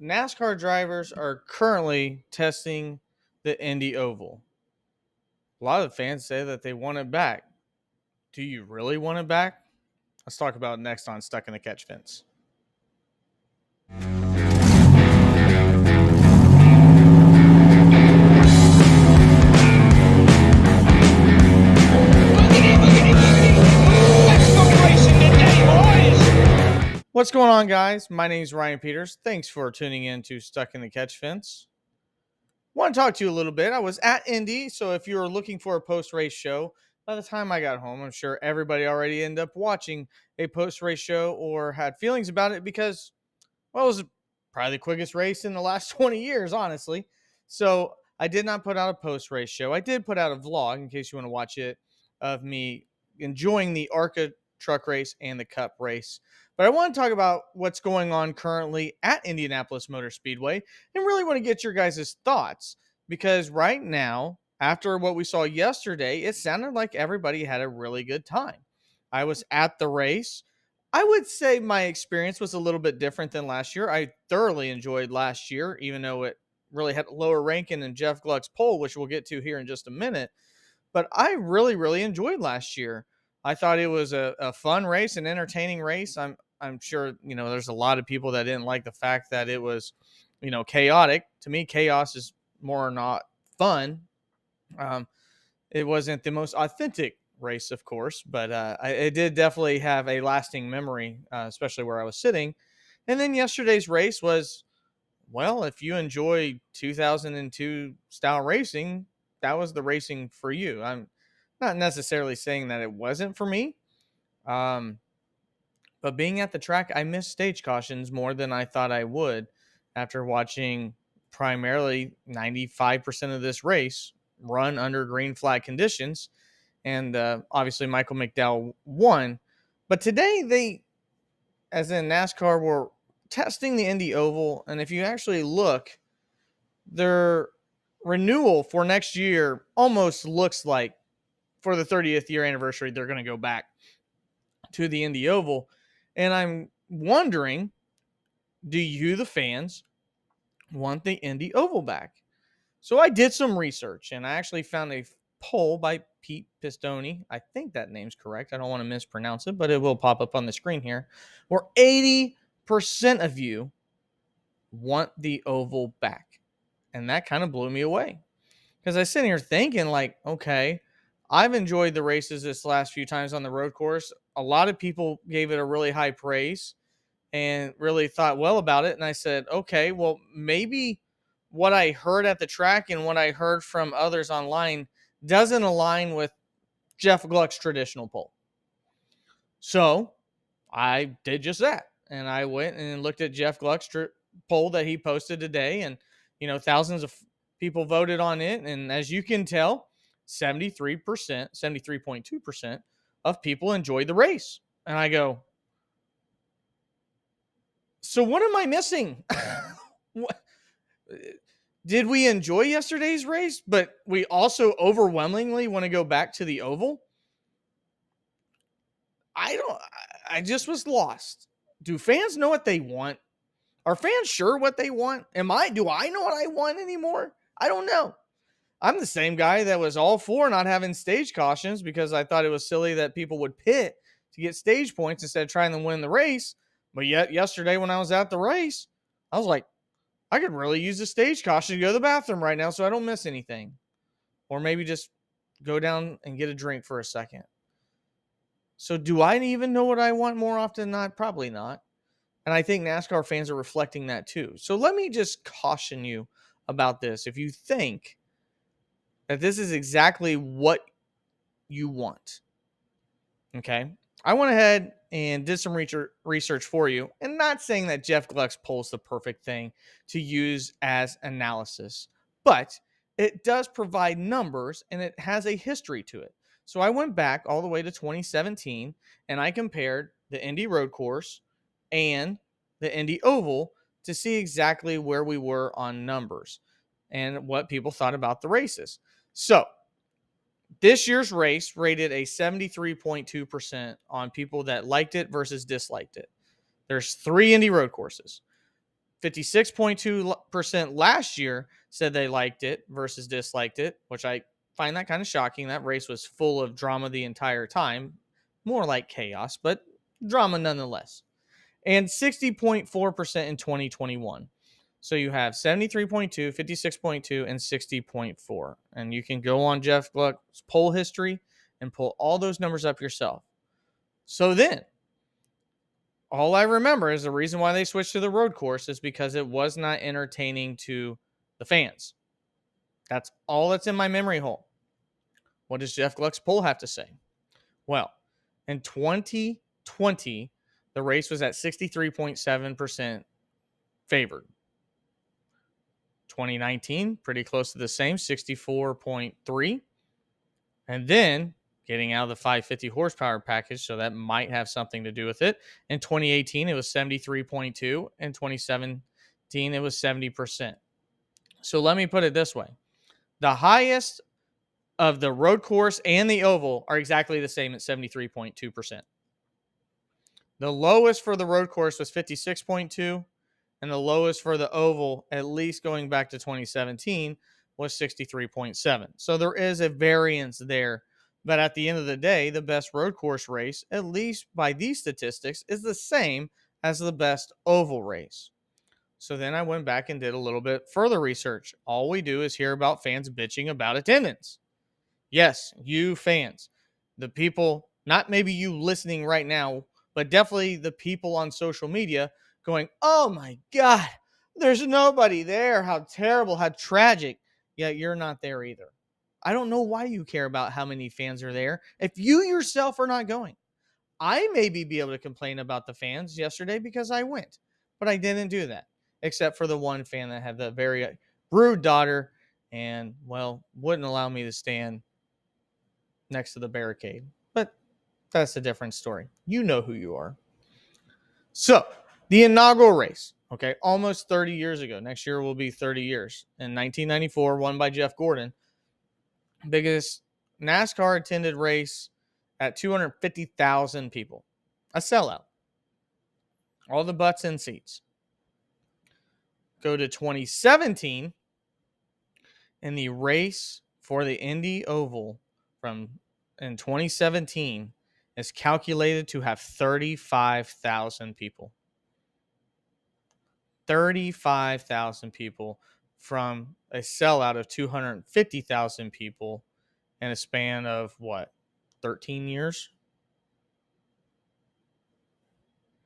NASCAR drivers are currently testing the Indy Oval. A lot of fans say that they want it back. Do you really want it back? Let's talk about it next on Stuck in the Catch Fence. What's going on, guys? My name is Ryan Peters. Thanks for tuning in to Stuck in the Catch Fence. Want to talk to you a little bit. I was at Indy, so if you were looking for a post-race show, by the time I got home, I'm sure everybody already ended up watching a post-race show or had feelings about it because, well, it was probably the quickest race in the last 20 years, honestly. So I did not put out a post-race show. I did put out a vlog, in case you want to watch it, of me enjoying the ARCA truck race and the Cup race. But I want to talk about what's going on currently at Indianapolis Motor Speedway and really want to get your guys' thoughts because right now, after what we saw yesterday, it sounded like everybody had a really good time. I was at the race. I would say my experience was a little bit different than last year. I thoroughly enjoyed last year, even though it really had a lower ranking than Jeff Gluck's poll, which we'll get to here in just a minute. But I really, really enjoyed last year. I thought it was a fun race, an entertaining race. I'm sure, there's a lot of people that didn't like the fact that it was, chaotic. To me, chaos is more or not fun. Um, it wasn't the most authentic race, of course, but it did definitely have a lasting memory, especially where I was sitting. And then yesterday's race was, well, if you enjoy 2002 style racing, that was the racing for you. I'm not necessarily saying that it wasn't for me. Um, but being at the track, I missed stage cautions more than I thought I would after watching primarily 95% of this race run under green flag conditions. And obviously, Michael McDowell won. But today, they, as in NASCAR, were testing the Indy Oval. And if you actually look, their renewal for next year almost looks like for the 30th year anniversary, they're going to go back to the Indy Oval. And I'm wondering, do you, the fans, want the Indy Oval back? So I did some research and I actually found a poll by Pete Pistone. I think that name's correct. I don't want to mispronounce it, but it will pop up on the screen here, where 80% of you want the Oval back. And that kind of blew me away because I sit here thinking, like, okay, I've enjoyed the races this last few times on the road course. A lot of people gave it a really high praise and really thought well about it. And I said, okay, well, maybe what I heard at the track and what I heard from others online doesn't align with Jeff Gluck's traditional poll. So I did just that. And I went and looked at Jeff Gluck's poll that he posted today. And, thousands of people voted on it. And as you can tell, 73.2% of people enjoyed the race. And I go, so what am I missing? What? Did we enjoy yesterday's race, but we also overwhelmingly want to go back to the Oval? I just was lost. Do fans know what they want? Are fans sure what they want? Do I know what I want anymore? I don't know. I'm the same guy that was all for not having stage cautions because I thought it was silly that people would pit to get stage points instead of trying to win the race. But yet yesterday when I was at the race, I was like, I could really use a stage caution to go to the bathroom right now so I don't miss anything. Or maybe just go down and get a drink for a second. So do I even know what I want more often than not? Probably not. And I think NASCAR fans are reflecting that too. So let me just caution you about this. If you think that this is exactly what you want, okay, I went ahead and did some research for you. And not saying that Jeff Gluck's poll is the perfect thing to use as analysis, but it does provide numbers and it has a history to it. So I went back all the way to 2017 and I compared the Indy Road Course and the Indy Oval to see exactly where we were on numbers and what people thought about the races. So this year's race rated a 73.2% on people that liked it versus disliked it. There's 3 Indy road courses. 56.2% last year said they liked it versus disliked it, which I find that kind of shocking. That race was full of drama the entire time, more like chaos, but drama nonetheless. And 60.4% in 2021. So you have 73.2, 56.2, and 60.4. And you can go on Jeff Gluck's poll history and pull all those numbers up yourself. So then, all I remember is the reason why they switched to the road course is because it was not entertaining to the fans. That's all that's in my memory hole. What does Jeff Gluck's poll have to say? Well, in 2020, the race was at 63.7% favored. 2019, pretty close to the same, 64.3. And then getting out of the 550 horsepower package, so that might have something to do with it. In 2018, it was 73.2. In 2017, it was 70%. So let me put it this way. The highest of the road course and the oval are exactly the same at 73.2%. The lowest for the road course was 56.2, and the lowest for the oval, at least going back to 2017, was 63.7. So there is a variance there. But at the end of the day, the best road course race, at least by these statistics, is the same as the best oval race. So then I went back and did a little bit further research. All we do is hear about fans bitching about attendance. Yes, you fans, the people, not maybe you listening right now, but definitely the people on social media going, oh my God, there's nobody there. How terrible, how tragic. Yet you're not there either. I don't know why you care about how many fans are there if you yourself are not going. I maybe be able to complain about the fans yesterday because I went, but I didn't do that, except for the one fan that had the very rude daughter and, well, wouldn't allow me to stand next to the barricade. But that's a different story. You know who you are. So, the inaugural race, okay, almost 30 years ago. Next year will be 30 years. In 1994, won by Jeff Gordon. Biggest NASCAR attended race at 250,000 people. A sellout. All the butts and seats. Go to 2017, and the race for the Indy Oval from in 2017 is calculated to have 35,000 people. 35,000 people from a sellout of 250,000 people in a span of what? 13 years?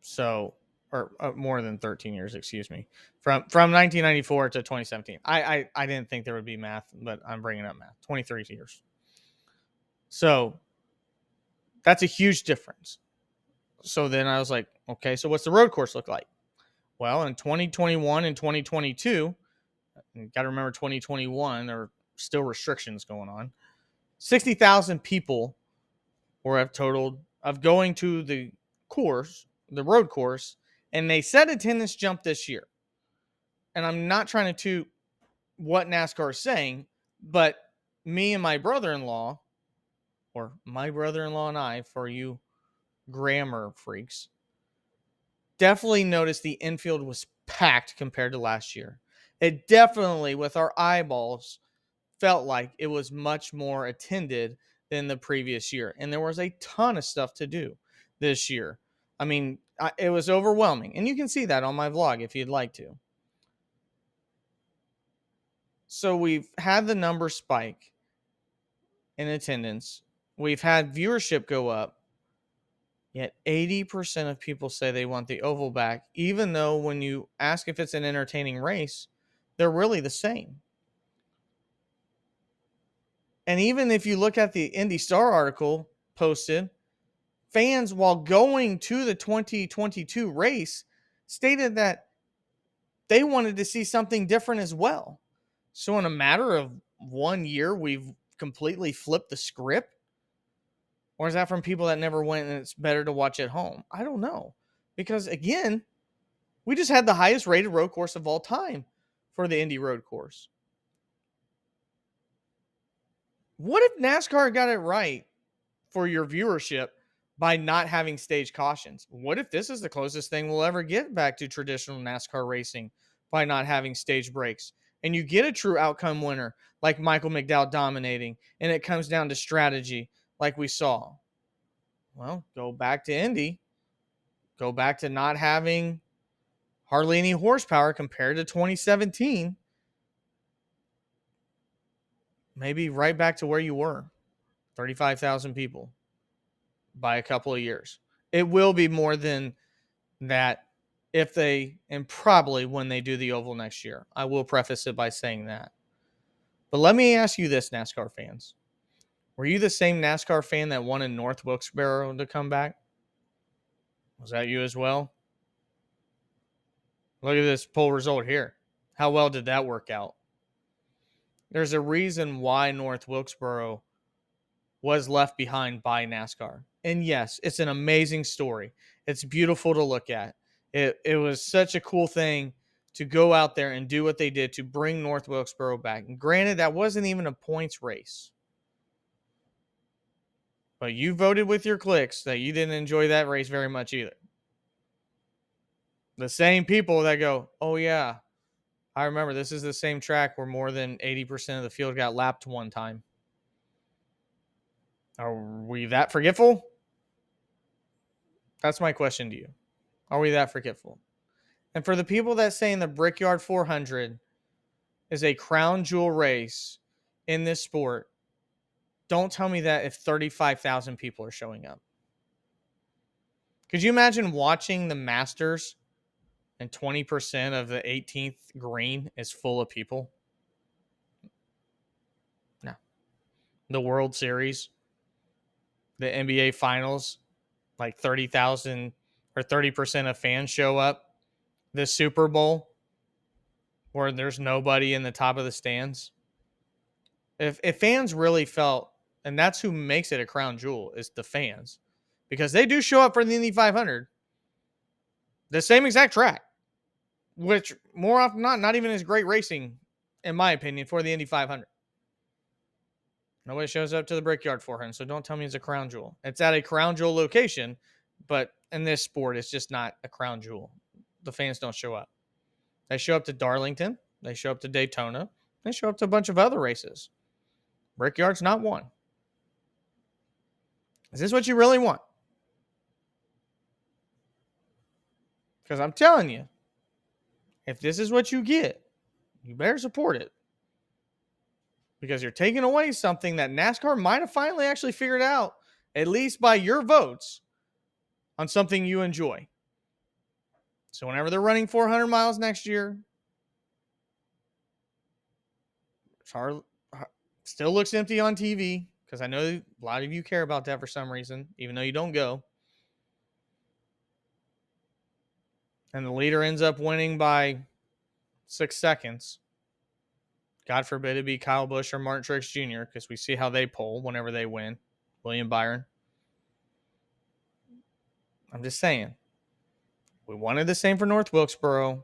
So, or more than 13 years, excuse me. From 1994 to 2017. I didn't think there would be math, but I'm bringing up math. 23 years. So, that's a huge difference. So then I was like, okay, so what's the road course look like? Well, in 2021 and 2022, you got to remember 2021, there are still restrictions going on. 60,000 people were totaled of going to the course, the road course, and they said attendance jumped this year. And I'm not trying to toot what NASCAR is saying, but me and my brother-in-law, or my brother-in-law and I, for you grammar freaks, definitely noticed the infield was packed compared to last year. It definitely, with our eyeballs, felt like it was much more attended than the previous year. And there was a ton of stuff to do this year. I mean, it was overwhelming. And you can see that on my vlog if you'd like to. So we've had the number spike in attendance. We've had viewership go up. Yet 80% of people say they want the oval back, even though when you ask if it's an entertaining race, they're really the same. And even if you look at the Indy Star article posted, fans, while going to the 2022 race, stated that they wanted to see something different as well. So in a matter of 1 year, we've completely flipped the script? Or is that from people that never went and it's better to watch at home? I don't know. Because again, we just had the highest rated road course of all time for the Indy road course. What if NASCAR got it right for your viewership by not having stage cautions. What if this is the closest thing we'll ever get back to traditional NASCAR racing by not having stage breaks? And you get a true outcome winner like Michael McDowell dominating, and it comes down to strategy like we saw. Well, go back to Indy, go back to not having hardly any horsepower compared to 2017. Maybe right back to where you were, 35,000 people by a couple of years. It will be more than that if they, and probably when they do the Oval next year. I will preface it by saying that. But let me ask you this, NASCAR fans. Were you the same NASCAR fan that wanted North Wilkesboro to come back? Was that you as well? Look at this poll result here. How well did that work out? There's a reason why North Wilkesboro was left behind by NASCAR. And yes, it's an amazing story. It's beautiful to look at. It was such a cool thing to go out there and do what they did to bring North Wilkesboro back. And granted, that wasn't even a points race. But you voted with your clicks that you didn't enjoy that race very much either. The same people that go, oh yeah, I remember this is the same track where more than 80% of the field got lapped one time. Are we that forgetful? That's my question to you. Are we that forgetful? And for the people that saying the Brickyard 400 is a crown jewel race in this sport, don't tell me that if 35,000 people are showing up. Could you imagine watching the Masters and 20% of the 18th green is full of people? No. The World Series, the NBA Finals, like 30,000 or 30% of fans show up. The Super Bowl, where there's nobody in the top of the stands. If fans really felt, and that's who makes it a crown jewel, is the fans, because they do show up for the Indy 500, the same exact track, which more often than not even as great racing, in my opinion, for the Indy 500. Nobody shows up to the Brickyard 400, so don't tell me it's a crown jewel. It's at a crown jewel location, but in this sport, it's just not a crown jewel. The fans don't show up. They show up to Darlington. They show up to Daytona. They show up to a bunch of other races. Brickyard's not one. Is this what you really want? Because I'm telling you, if this is what you get, you better support it. Because you're taking away something that NASCAR might have finally actually figured out, at least by your votes, on something you enjoy. So whenever they're running 400 miles next year, still looks empty on TV, because I know a lot of you care about that for some reason, even though you don't go. And the leader ends up winning by 6 seconds. God forbid it be Kyle Busch or Martin Truex Jr., because we see how they poll whenever they win. William Byron. I'm just saying. We wanted the same for North Wilkesboro.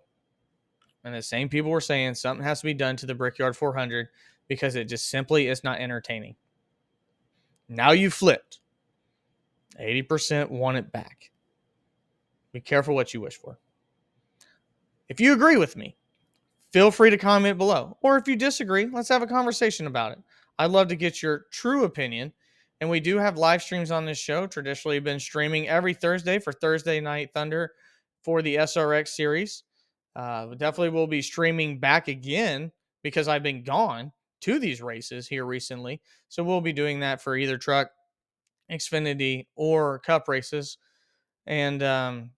And the same people were saying something has to be done to the Brickyard 400 because it just simply is not entertaining. Now you flipped. 80% want it back. Be careful what you wish for. If you agree with me, feel free to comment below. Or if you disagree, let's have a conversation about it. I'd love to get your true opinion. And we do have live streams on this show. Traditionally been streaming every Thursday for Thursday Night Thunder for the SRX series. Definitely will be streaming back again because I've been gone to these races here recently. So we'll be doing that for either truck, Xfinity, or Cup races. And,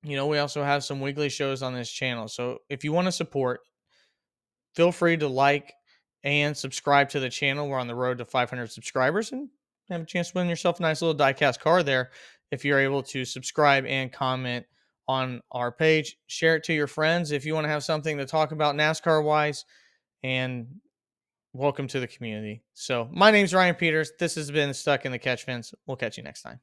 we also have some weekly shows on this channel. So if you want to support, feel free to like and subscribe to the channel. We're on the road to 500 subscribers and have a chance to win yourself a nice little die-cast car there if you're able to subscribe and comment on our page. Share it to your friends if you want to have something to talk about NASCAR-wise, and welcome to the community. So my name's Ryan Peters. This has been Stuck in the Catch Fence. We'll catch you next time.